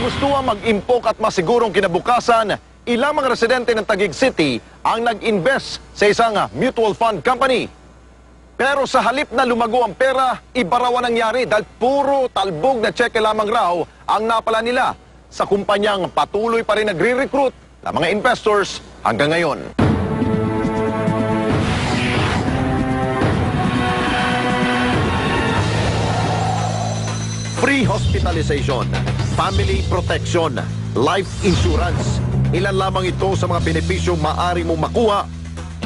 kagustuhan mag-impok at masigurong kinabukasan, ilang mga residente ng Taguig City ang nag-invest sa isang mutual fund company. Pero sa halip na lumago ang pera, iba raw ang nangyari dahil puro talbog na cheque lamang raw ang napala nila. Sa kumpanyang patuloy pa rin nagre-recruit ng mga investors hanggang ngayon. Free hospitalization, family protection, life insurance. Ilan lamang ito sa mga benepisyong maaari mong makuha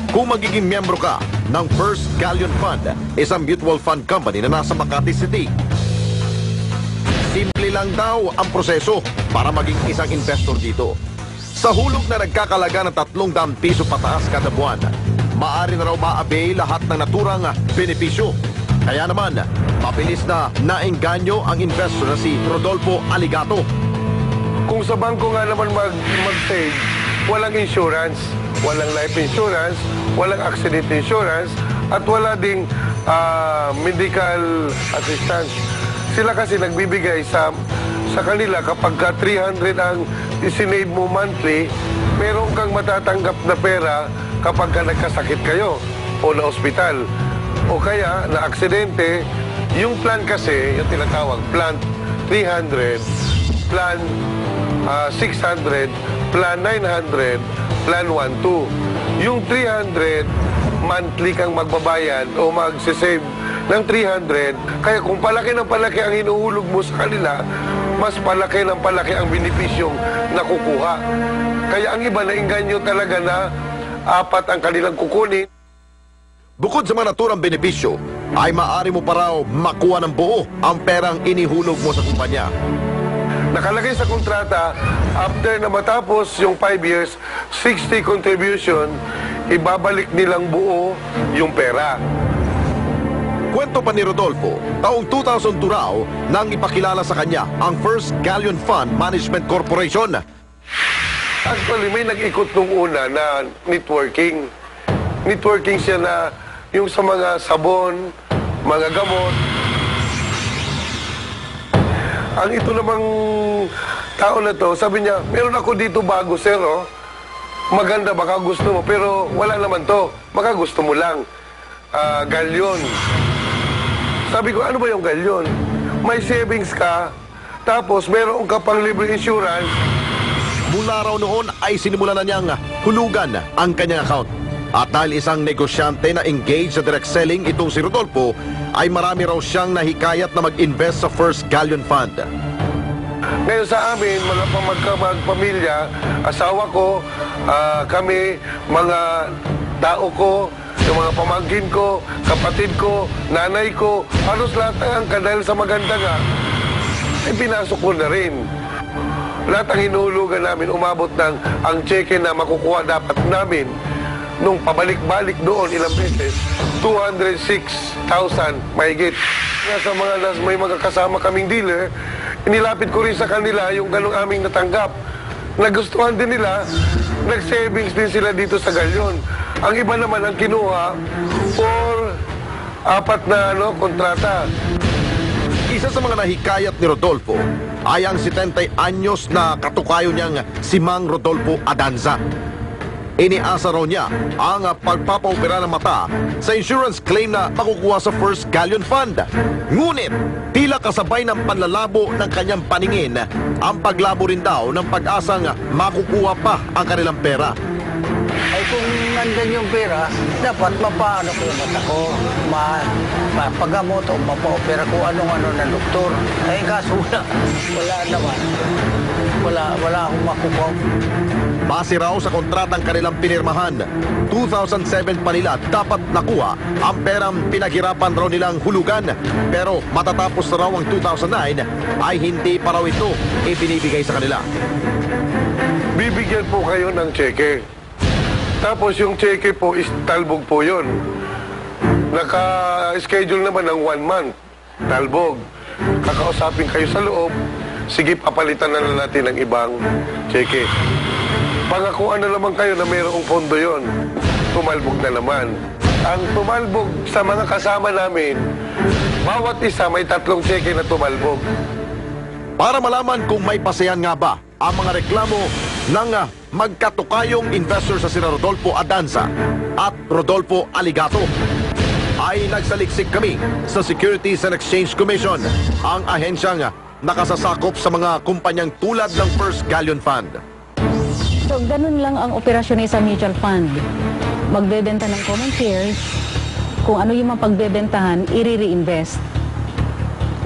kung magiging miyembro ka ng First Galleon Fund, isang mutual fund company na nasa Makati City. Simple lang daw ang proseso para maging isang investor dito. Sa hulog na nagkakalaga ng 300 piso pataas kada buwan, maaari na raw ma-avail lahat ng naturang benepisyo. Kaya naman, mabilis na naengganyo ang investor na si Rodolfo Aligato. Kung sa bangko nga naman mag-save, walang insurance, walang life insurance, walang accident insurance, at wala ding medical assistance. Sila kasi nagbibigay sa kanila kapag 300 ang isinave mo monthly, meron kang matatanggap na pera kapag nagkasakit kayo o na ospital. O kaya, na aksidente, yung plan kasi, yung tinatawag, plan 300, plan 600, plan 900, plan 12. Yung 300, monthly kang magbabayad o magsisave ng 300. Kaya kung palaki ng palaki ang hinuhulog mo sa kanila, mas palaki ng palaki ang benepisyong nakukuha. Kaya ang iba nainganyo talaga na 4 ang kanilang kukunin. Bukod sa mga naturang benepisyo, ay maaari mo pa raw makuha ng buo ang perang inihulog mo sa kumpanya. Nakalagay sa kontrata, after na matapos yung 5 years, 60 contribution, ibabalik nilang buo yung pera. Kwento pa ni Rodolfo, taong 2002 raw nang ipakilala sa kanya ang First Galleon Fund Management Corporation. Actually, may nag-ikot nung una na networking. Networking siya na yung sa mga sabon, mga gamot. Ang ito namang tao na to, sabi niya, meron ako dito bago, sir, oh. Maganda, baka gusto mo, pero wala naman to. Baka gusto mo lang. Galyon. Sabi ko, ano ba yung galyon? May savings ka, tapos meron ka pang libre insurance. Mula raw noon ay sinimulan na niyang hulugan ang kanyang account. At dahil isang negosyante na engaged sa direct selling itong si Rodolfo, ay marami raw siyang nahikayat na mag-invest sa First Galleon Fund. Ngayon sa amin, mga magpamilya, asawa ko, kami, mga tao ko, yung mga pamangkin ko, kapatid ko, nanay ko, halos lahat ang dahil sa maganda nga, ay pinasok ko na rin. Lahat ang hinuhulugan namin, umabot ng ang cheque na makukuha dapat namin. Nung pabalik-balik doon ilang beses, 206,000 mahigit. Sa may mga kasama kaming dealer, inilapit ko rin sa kanila yung ganong aming natanggap. Nagustuhan din nila, nag-savings din sila dito sa Galyon. Ang iba naman ang kinuha for 4 na kontrata. Isa sa mga nahikayat ni Rodolfo ay ang 70 anyos na katukayo niyang si Mang Rodolfo Adanza. Iniasa raw niya ang pagpapaopera ng mata sa insurance claim na makukuha sa First Galleon Fund. Ngunit, tila kasabay ng panlalabo ng kanyang paningin, ang paglabo rin daw ng pag-asang makukuha pa ang kanilang pera. Ay kung nandyan yung pera, dapat mapaano ko yung mata ko, mapagamot o mapaopera ko anong-ano ng doktor. Ay kaso wala naman. Wala akong makukuha. Base raw sa kontratang kanilang pinirmahan, 2007 pa nila dapat nakuha ang perang pinaghirapan raw nilang hulugan. Pero matatapos na raw ang 2009 ay hindi pa raw ito ibinibigay sa kanila. Bibigyan po kayo ng cheque. Tapos yung cheque po is talbog po yun. Naka-schedule naman ng 1 month. Talbog. Kakausapin kayo sa loob. Sige, papalitan na lang natin ng ibang cheque. Pangakuan na naman kayo na mayroong pondo yon. Tumalbog na naman. Ang tumalbog sa mga kasama namin, bawat isa may 3 cheque na tumalbog. Para malaman kung may pasayan nga ba ang mga reklamo ng magkatukayong investor sa sina Rodolfo Adanza at Rodolfo Aligato, ay nagsaliksik kami sa Securities and Exchange Commission, ang ahensyang nakasasakop sa mga kumpanyang tulad ng First Galleon Fund. So, ganun lang ang operasyon ng isang mutual fund. Magbebenta ng common shares, kung ano yung mapagbebentahan, i-reinvest.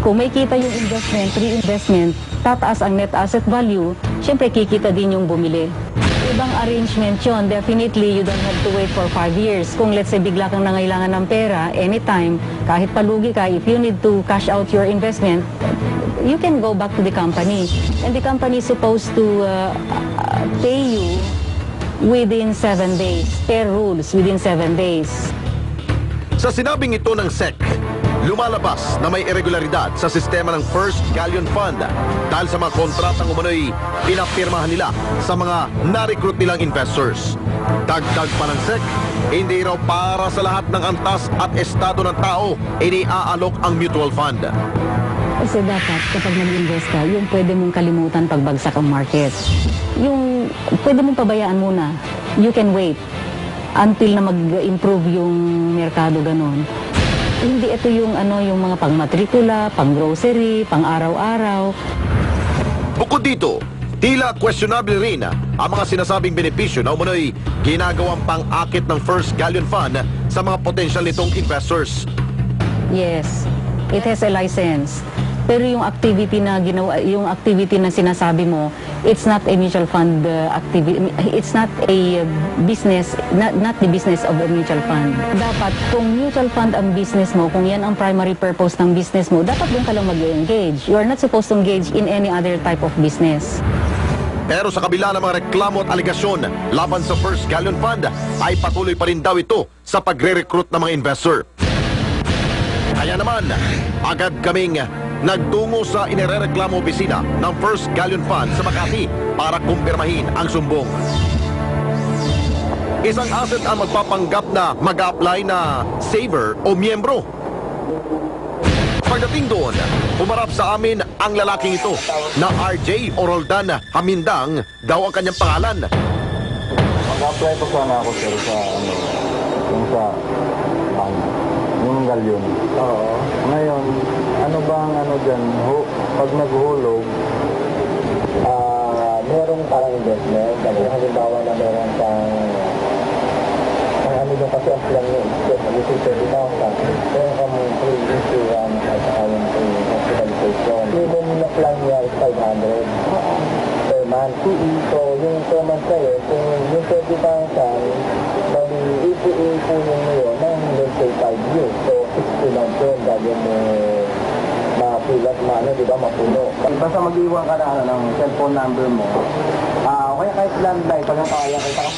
Kung may kita yung investment, reinvestment, tataas ang net asset value, syempre kikita din yung bumili. Ibang arrangement yun. Definitely, you don't have to wait for 5 years. Kung let's say bigla kang nangailangan ng pera, anytime, kahit palugi ka, if you need to cash out your investment, you can go back to the company. And the company is supposed to pay you within 7 days. Per rules, within 7 days. Sa sinabing ito ng SEC, lumalabas na may irregularidad sa sistema ng First Galleon Fund dahil sa mga kontratang umano'y pinapirmahan nila sa mga na-recruit nilang investors. Dagdag pa ng SEC, hindi raw para sa lahat ng antas at estado ng tao iniaalok ang mutual fund. Kasi dapat kapag nag-invest ka, yung pwede mong kalimutan pagbagsak ang market. Yung pwede mong pabayaan muna. You can wait until na mag-improve yung merkado, ganon. Hindi ito yung yung mga pang-matrikula, pang-grocery, pang-araw-araw. Bukod dito, tila questionable rin ang mga sinasabing benepisyo na umano'y ginagawang pang-akit ng First Galleon Fund sa mga potential nitong investors. Yes, it has a license. Pero yung activity na ginawa, yung activity na sinasabi mo, it's not a mutual fund activity. It's not a business, not the business of a mutual fund. Dapat kung mutual fund ang business mo, kung yan ang primary purpose ng business mo, dapat doon ka lang mag-engage. You are not supposed to engage in any other type of business. Pero sa kabila ng mga reklamo at aligasyon laban sa First Galleon Fund, ay patuloy pa rin daw ito sa pagre-recruit ng mga investor. Kaya naman, agad kaming nagtungo sa inirereklamo opisina ng First Galleon Fund sa Makati para kumpirmahin ang sumbong. Isang asset ang magpapanggap na mag-apply na saver o miyembro. Pagdating doon, humarap sa amin ang lalaking ito na RJ o Roldan Hamindang daw ang kanyang pangalan. Mag-apply pa sana ako sir sa yung sa yung galyon. Oo. Ngayon, ano ba ang dyan? Pag naghulog, merong parang investment. Halimbawa na meron pang ano yung kasi ang plan nyo is mag-30,000. Meron ka mong free insurance at saka yung free hospitalization. Minimum na plan niya is 500 per month. So, yung per month kayo, kung yung 30,000, bali ipunin mo yun ng let's say 5 years. So, 60 lang yun, gagawin mo mapilat, di ba, mapuno. Basta mag-iwan ka na ng cellphone number mo. Kaya kahit landline, pag nakakaya kita ka.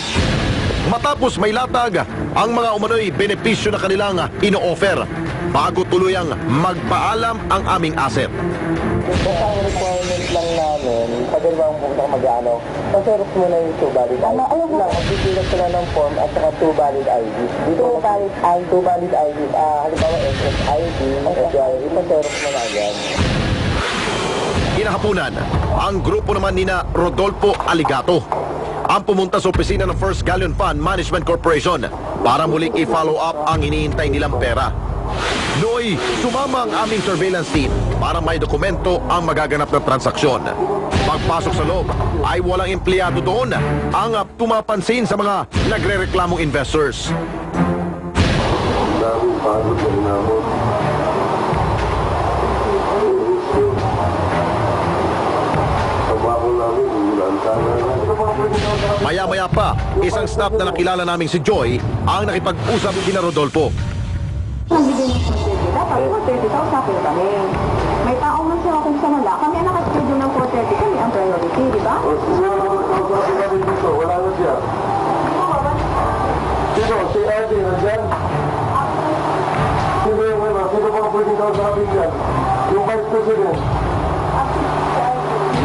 Matapos may latag ang mga umano'y benepisyo na kanilang ino-offer bago tuluyang magpaalam ang aming asset. Basta ang requirement lang namin, pag bang pumunta ka mag-ano, paserok mo na yung 2 valid IDs. Ayaw lang, magpipilat sila ng form at saka 2 valid IDs. 2 valid IDs. Halimbawa, SSID, SSID, paserok mo na agad. Kinahapunan, ang grupo naman nina Rodolfo Aligato ang pumunta sa opisina ng First Galleon Fund Management Corporation para muling i-follow up ang iniintay nilang pera. Nooy, sumama ang aming surveillance team para may dokumento ang magaganap na transaksyon. Pagpasok sa loob ay walang empleyado doon ang tumapansin sa mga nagre-reklamong investors. Maya-maya pa, isang staff na nakilala naming si Joy ang nakipag-usap kina Rodolfo. Nagbigay ng content dapat 430,000 po kami. May taong na siya kung saan wala. Kami ang nakaschedule ng 430, kami ang priority, di ba? Wala na siya. Sino? Si RD na dyan? Sino yung ano? Sino ba ang pwedeng kausapin dyan? Yung Vice President?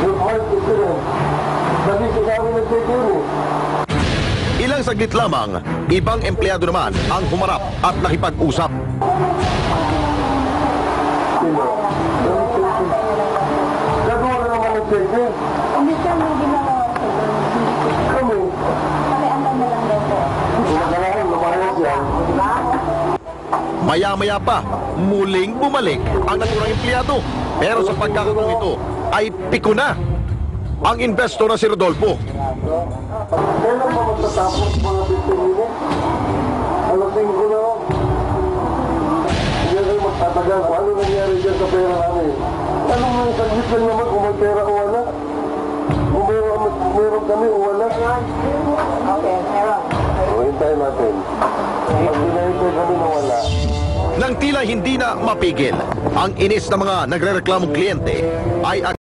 Yung Vice President? Nandito sa amin nag-security. Ilang saglit lamang, ibang empleyado naman ang humarap at nakipag-usap. Sino? Gagawa na cheque? Hindi siya may ginawa sa Kami. Pakiantan na lang daw po. Kailangan lumayas yan. Maya-maya pa, muling bumalik ang naturang empleyado. Pero sa pagkakataong ito, ay piko na ang investor na si Rodolfo. Kailan ba magtatapos mga 15 minutes? Alas 5 na ako. Hindi kayo magtatagal kung ano nangyari dyan sa pera namin. Ano mo yung saglit lang naman kung may pera o wala? Kung meron kami o wala? Okay, meron. O, hintayin natin. Pag pinahintay kami na wala, Nang tila hindi na mapigil, ang inis ng mga nagrereklamong kliyente ay